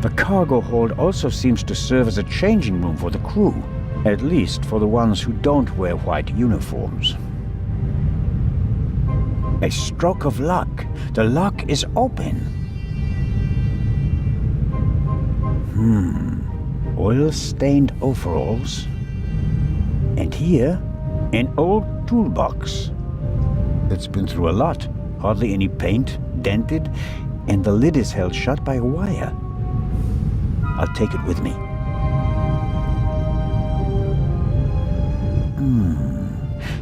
The cargo hold also seems to serve as a changing room for the crew, at least for the ones who don't wear white uniforms. A stroke of luck. The lock is open. Oil-stained overalls. And here, an old toolbox. It's been through a lot. Hardly any paint, dented, and the lid is held shut by a wire. I'll take it with me.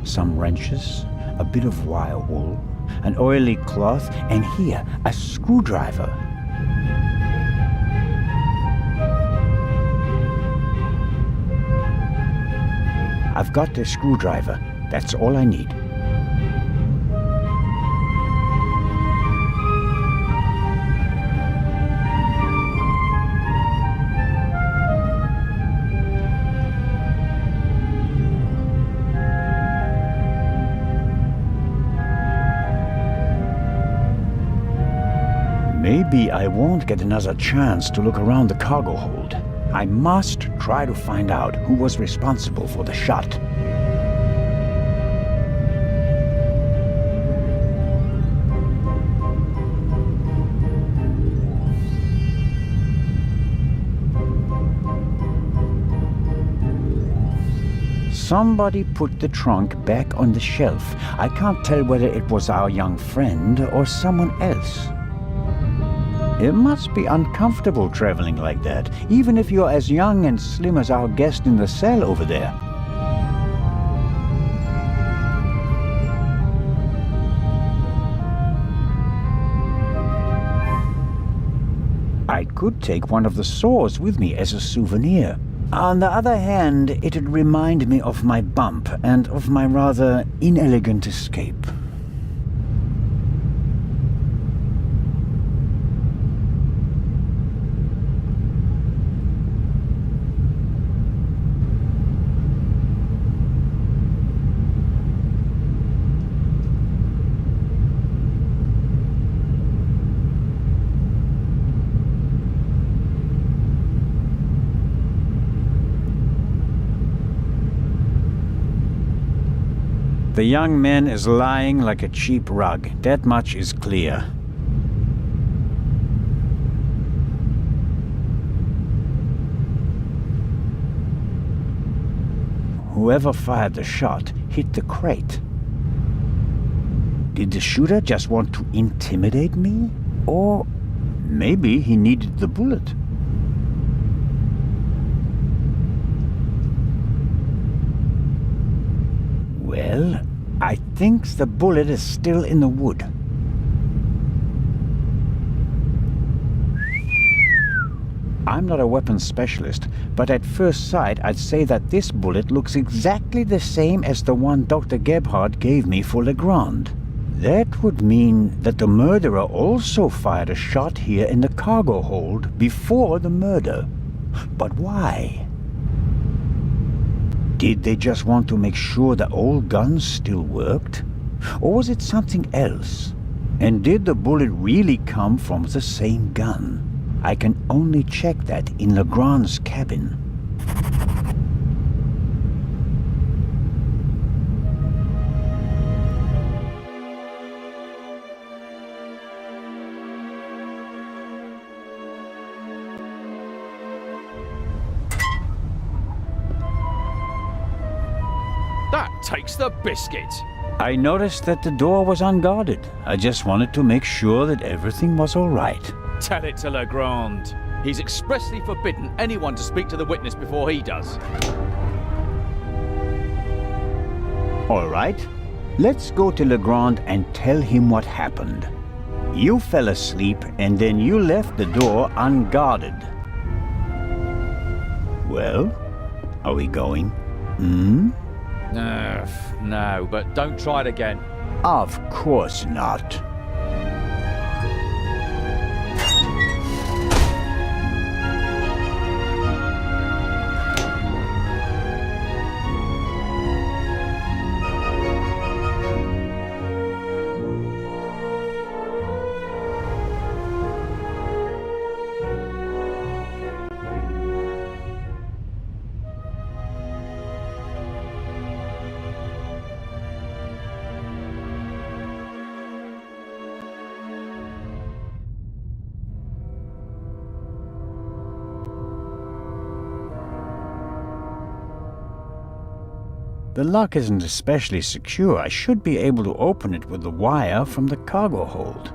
Some wrenches, a bit of wire wool, an oily cloth, and here, a screwdriver. I've got the screwdriver. That's all I need. Maybe I won't get another chance to look around the cargo hold. I must try to find out who was responsible for the shot. Somebody put the trunk back on the shelf. I can't tell whether it was our young friend or someone else. It must be uncomfortable traveling like that, even if you're as young and slim as our guest in the cell over there. I could take one of the saws with me as a souvenir. On the other hand, it'd remind me of my bump and of my rather inelegant escape. The young man is lying like a cheap rug. That much is clear. Whoever fired the shot hit the crate. Did the shooter just want to intimidate me? Or maybe he needed the bullet. Well, I think the bullet is still in the wood. I'm not a weapons specialist, but at first sight I'd say that this bullet looks exactly the same as the one Dr. Gebhardt gave me for Legrand. That would mean that the murderer also fired a shot here in the cargo hold before the murder. But why? Did they just want to make sure the old guns still worked? Or was it something else? And did the bullet really come from the same gun? I can only check that in Legrand's cabin. That takes the biscuit. I noticed that the door was unguarded. I just wanted to make sure that everything was all right. Tell it to Legrand. He's expressly forbidden anyone to speak to the witness before he does. All right, let's go to Legrand and tell him what happened. You fell asleep and then you left the door unguarded. Well, are we going? No, but don't try it again. Of course not. The lock isn't especially secure. I should be able to open it with the wire from the cargo hold.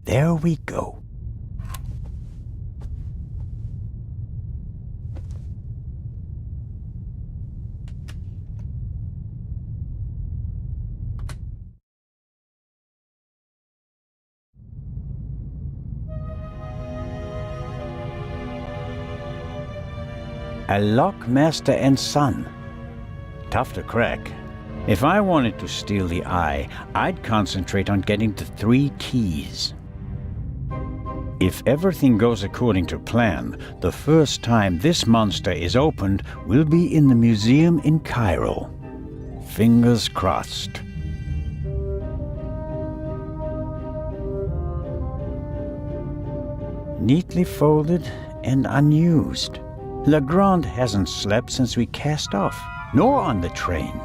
There we go. A lock master and son. Tough to crack. If I wanted to steal the eye, I'd concentrate on getting the 3 keys. If everything goes according to plan, the first time this monster is opened will be in the museum in Cairo. Fingers crossed. Neatly folded and unused. Legrand hasn't slept since we cast off, nor on the train.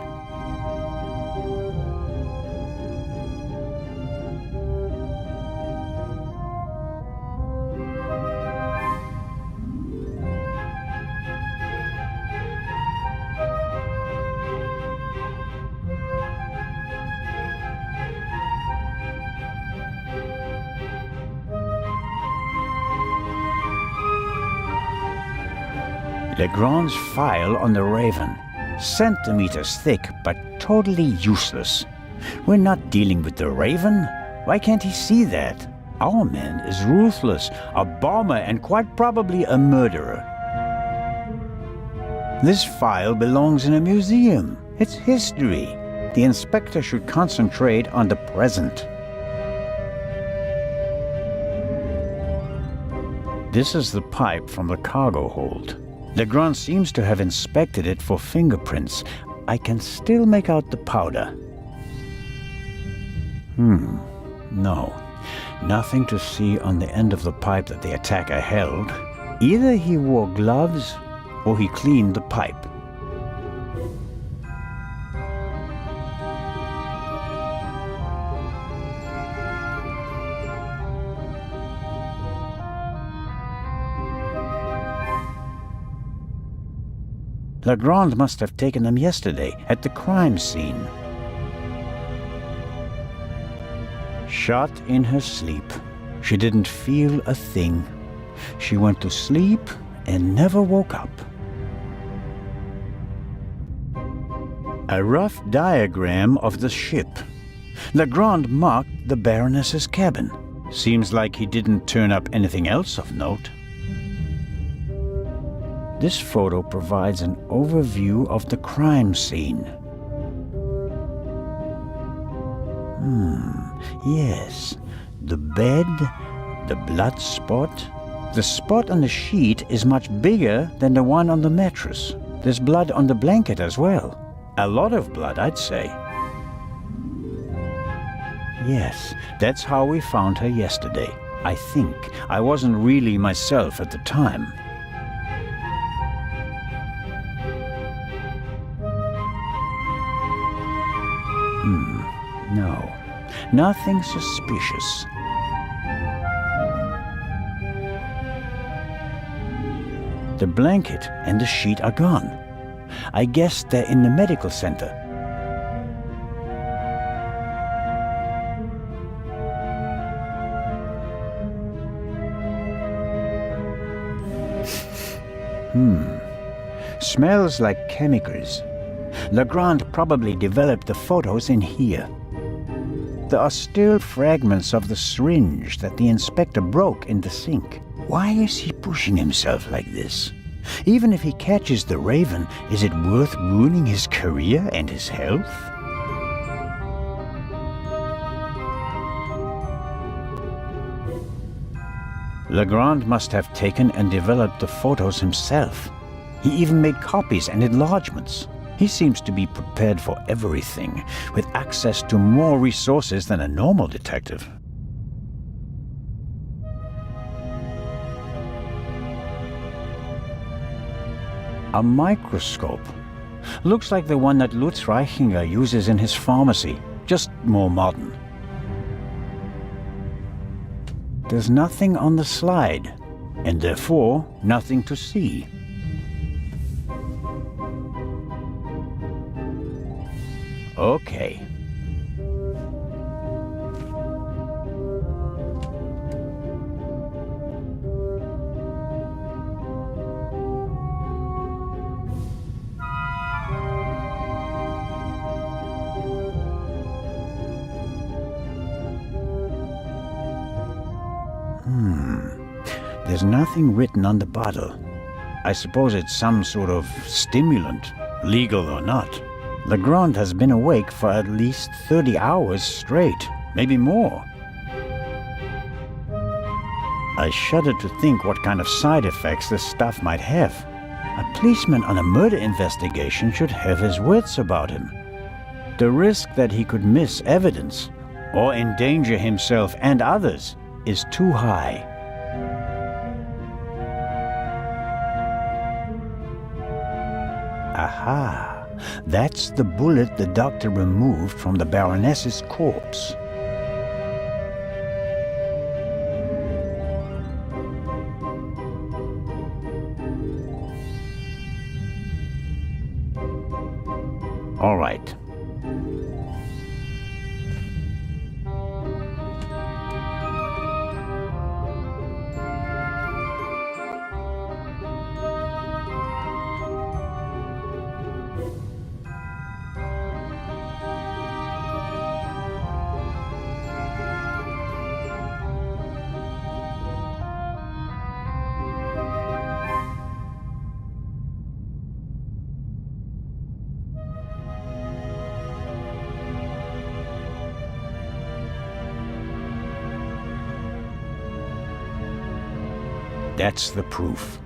Legrand's file on the Raven. Centimeters thick, but totally useless. We're not dealing with the Raven. Why can't he see that? Our man is ruthless, a bomber, and quite probably a murderer. This file belongs in a museum. It's history. The inspector should concentrate on the present. This is the pipe from the cargo hold. Legrand seems to have inspected it for fingerprints. I can still make out the powder. No. Nothing to see on the end of the pipe that the attacker held. Either he wore gloves or he cleaned the pipe. Legrand must have taken them yesterday at the crime scene. Shot in her sleep. She didn't feel a thing. She went to sleep and never woke up. A rough diagram of the ship. Legrand marked the Baroness's cabin. Seems like he didn't turn up anything else of note. This photo provides an overview of the crime scene. Yes. The bed, the blood spot. The spot on the sheet is much bigger than the one on the mattress. There's blood on the blanket as well. A lot of blood, I'd say. Yes, that's how we found her yesterday. I think. I wasn't really myself at the time. No, nothing suspicious. The blanket and the sheet are gone. I guess they're in the medical center. Smells like chemicals. Legrand probably developed the photos in here. There are still fragments of the syringe that the inspector broke in the sink. Why is he pushing himself like this? Even if he catches the Raven, is it worth ruining his career and his health? Legrand must have taken and developed the photos himself. He even made copies and enlargements. He seems to be prepared for everything, with access to more resources than a normal detective. A microscope. Looks like the one that Lutz Reichinger uses in his pharmacy, just more modern. There's nothing on the slide, and therefore nothing to see. Okay. There's nothing written on the bottle. I suppose it's some sort of stimulant, legal or not. Legrand has been awake for at least 30 hours straight, maybe more. I shudder to think what kind of side effects this stuff might have. A policeman on a murder investigation should have his wits about him. The risk that he could miss evidence or endanger himself and others is too high. Aha! That's the bullet the doctor removed from the Baroness's corpse. All right. That's the proof.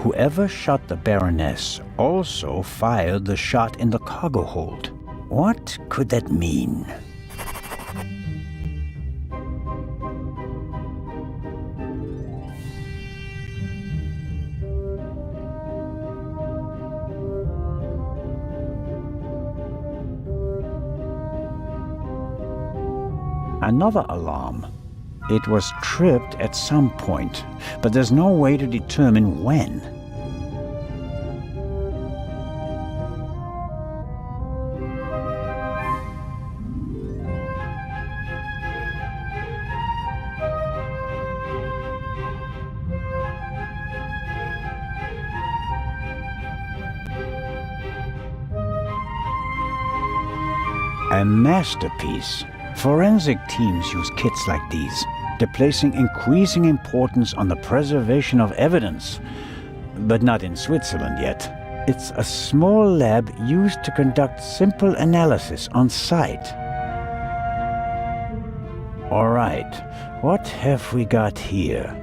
Whoever shot the Baroness also fired the shot in the cargo hold. What could that mean? Another alarm. It was tripped at some point, but there's no way to determine when. A masterpiece. Forensic teams use kits like these. They're placing increasing importance on the preservation of evidence. But not in Switzerland yet. It's a small lab used to conduct simple analysis on site. All right, what have we got here?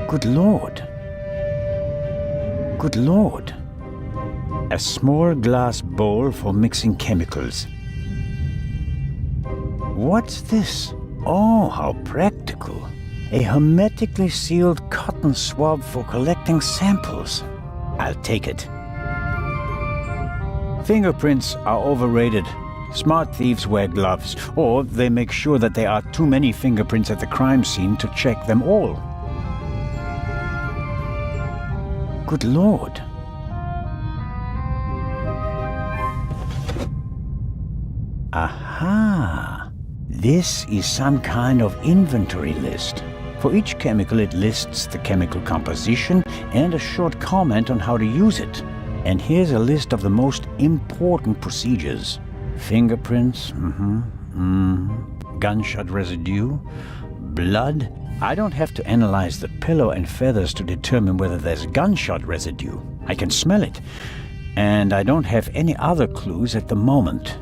Good Lord. Good Lord. A small glass bowl for mixing chemicals. What's this? Oh, how practical. A hermetically sealed cotton swab for collecting samples. I'll take it. Fingerprints are overrated. Smart thieves wear gloves, or they make sure that there are too many fingerprints at the crime scene to check them all. Good Lord. Aha! This is some kind of inventory list. For each chemical it lists the chemical composition and a short comment on how to use it. And here's a list of the most important procedures. Fingerprints, gunshot residue, blood. I don't have to analyze the pillow and feathers to determine whether there's gunshot residue. I can smell it. And I don't have any other clues at the moment.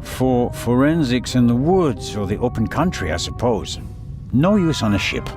For forensics in the woods or the open country, I suppose. No use on a ship.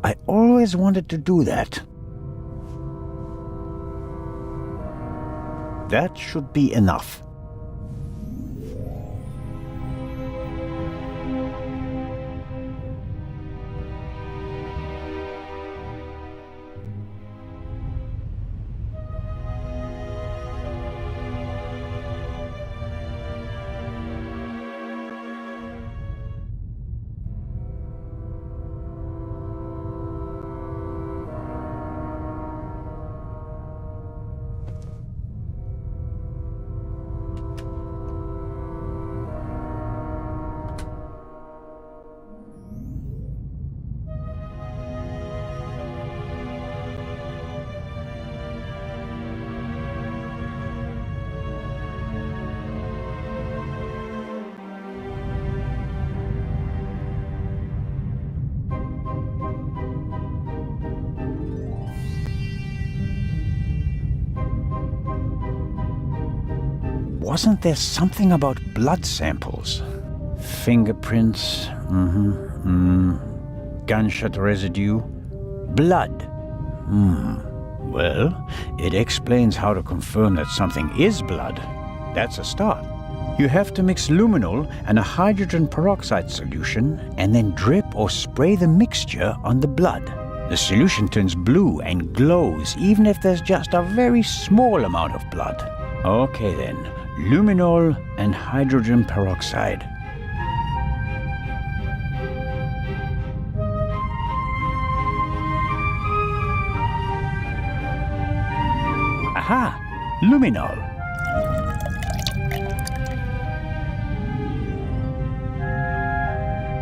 I always wanted to do that. That should be enough. Wasn't there something about blood samples? Fingerprints, gunshot residue, blood. Well, it explains how to confirm that something is blood. That's a start. You have to mix luminol and a hydrogen peroxide solution and then drip or spray the mixture on the blood. The solution turns blue and glows even if there's just a very small amount of blood. Okay then, luminol and hydrogen peroxide. Aha! Luminol.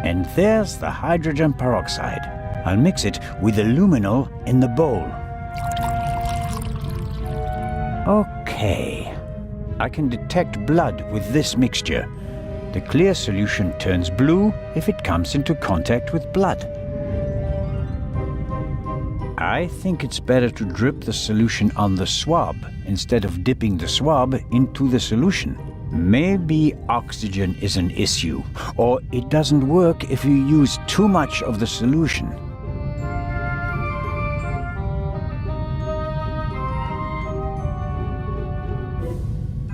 And there's the hydrogen peroxide. I'll mix it with the luminol in the bowl. Okay. I can detect blood with this mixture. The clear solution turns blue if it comes into contact with blood. I think it's better to drip the solution on the swab instead of dipping the swab into the solution. Maybe oxygen is an issue, or it doesn't work if you use too much of the solution.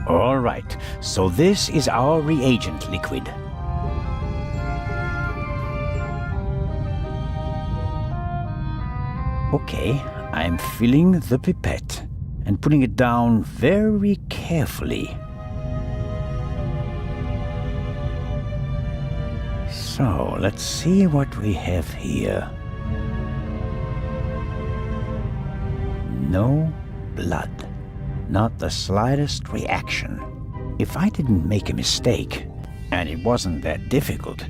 All right, so this is our reagent liquid. Okay, I'm filling the pipette and putting it down very carefully. So, let's see what we have here. No blood. Not the slightest reaction. If I didn't make a mistake, and it wasn't that difficult,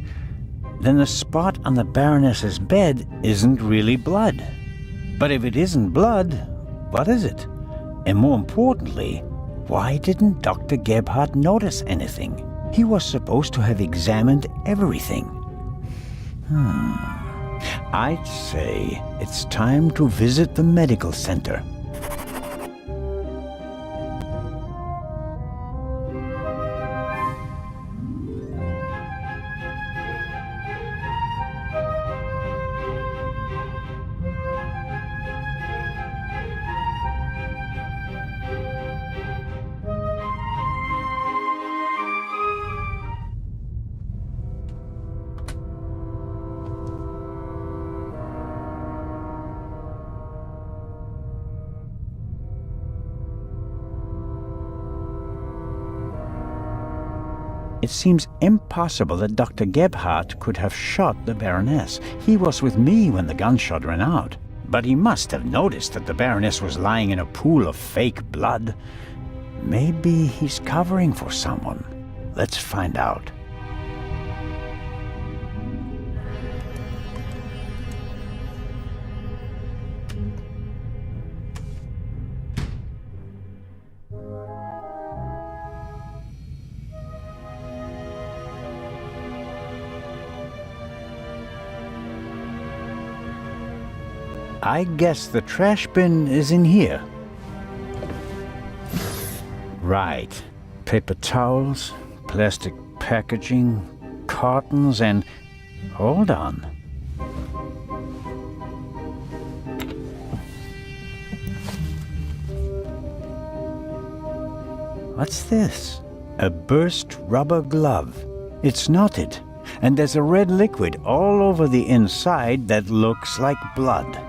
then the spot on the Baroness's bed isn't really blood. But if it isn't blood, what is it? And more importantly, why didn't Dr. Gebhardt notice anything? He was supposed to have examined everything. I'd say it's time to visit the medical center. It seems impossible that Dr. Gebhardt could have shot the Baroness. He was with me when the gunshot ran out. But he must have noticed that the Baroness was lying in a pool of fake blood. Maybe he's covering for someone. Let's find out. I guess the trash bin is in here. Right. Paper towels, plastic packaging, cartons, and... Hold on. What's this? A burst rubber glove. It's knotted, and there's a red liquid all over the inside that looks like blood.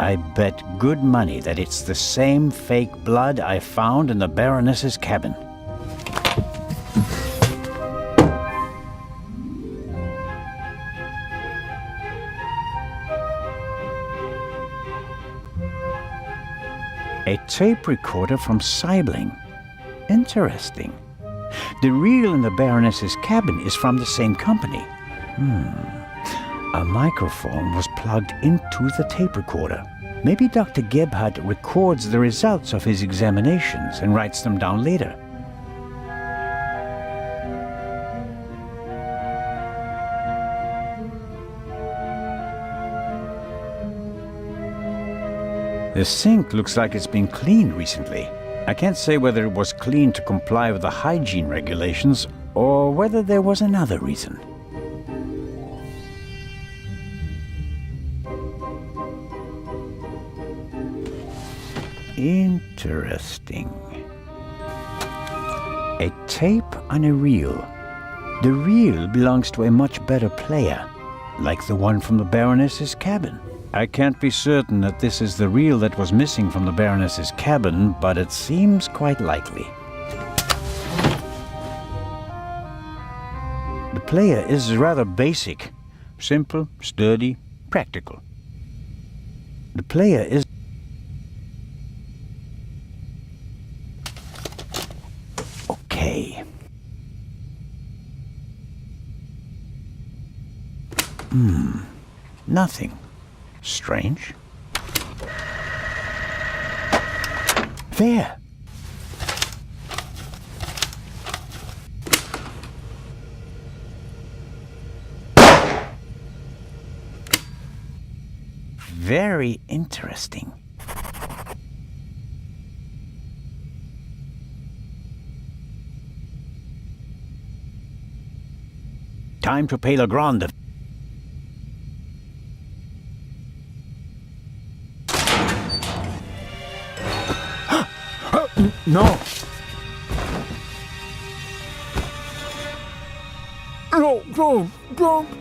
I bet good money that it's the same fake blood I found in the Baroness's cabin. A tape recorder from Saibling. Interesting. The reel in the Baroness's cabin is from the same company. A microphone was plugged into the tape recorder. Maybe Dr. Gebhardt records the results of his examinations and writes them down later. The sink looks like it's been cleaned recently. I can't say whether it was cleaned to comply with the hygiene regulations or whether there was another reason. Interesting. A tape on a reel. The reel belongs to a much better player, like the one from the Baroness's cabin. I can't be certain that this is the reel that was missing from the Baroness's cabin, but it seems quite likely. The player is rather basic. Simple, sturdy, practical. The player is... Okay. Nothing. Strange. There. Very interesting. Time to pay Legrand. No. No, don't.